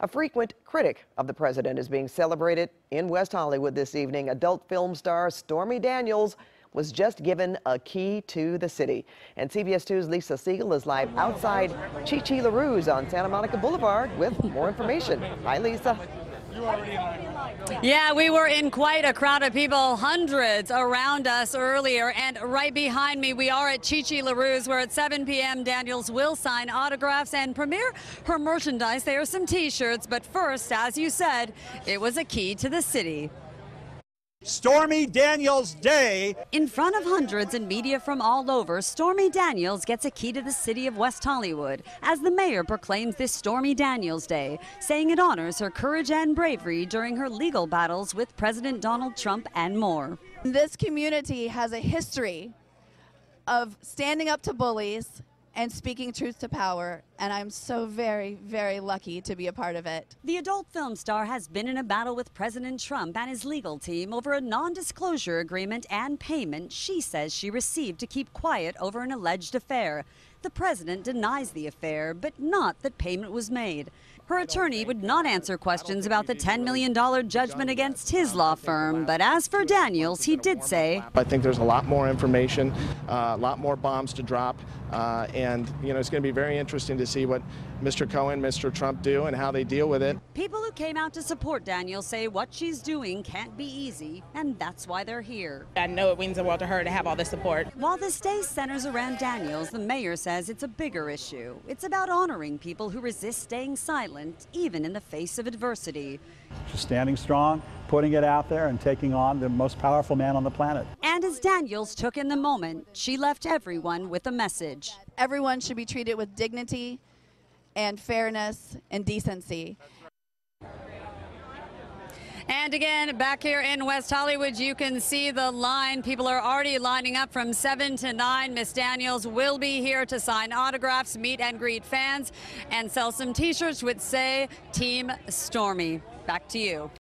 A frequent critic of the president is being celebrated in West Hollywood this evening. Adult film star Stormy Daniels was just given a key to the city. And CBS 2's Lisa Sigell is live outside Chi LaRue's on Santa Monica Boulevard with more information. Hi, Lisa. Yeah, we were in quite a crowd of people, hundreds around us earlier, and right behind me we are at Chi LaRue's, where at 7 p.m. Daniels will sign autographs and premiere her merchandise. There are some t-shirts, but first, as you said, it was a key to the city. Stormy Daniels Day. In front of hundreds and media from all over, Stormy Daniels gets a key to the city of West Hollywood as the mayor proclaims this Stormy Daniels Day, saying it honors her courage and bravery during her legal battles with President Donald Trump and more. This community has a history of standing up to bullies and speaking truth to power, and I'm so very, very lucky to be a part of it. The adult film star has been in a battle with President Trump and his legal team over a non-disclosure agreement and payment she says she received to keep quiet over an alleged affair. The president denies the affair, but not that payment was made. Her attorney would not answer questions about the $10 million judgment against his law firm, but as for Daniels, he did say, I think there's a lot more information, a lot more bombs to drop, and it's going to be very interesting to see what Mr. Cohen, Mr. Trump do and how they deal with it. People who came out to support Daniels say what she's doing can't be easy, and that's why they're here. I know it means the world to her to have all this support. While this day centers around Daniels, the mayor says it's a bigger issue. It's about honoring people who resist staying silent, even in the face of adversity. Just standing strong, putting it out there, and taking on the most powerful man on the planet. And as Daniels took in the moment, she left everyone with a message. Everyone should be treated with dignity and fairness and decency. And again, back here in West Hollywood, you can see the line. People are already lining up from 7 to 9. Miss Daniels will be here to sign autographs, meet and greet fans, and sell some t-shirts which say Team Stormy. Back to you.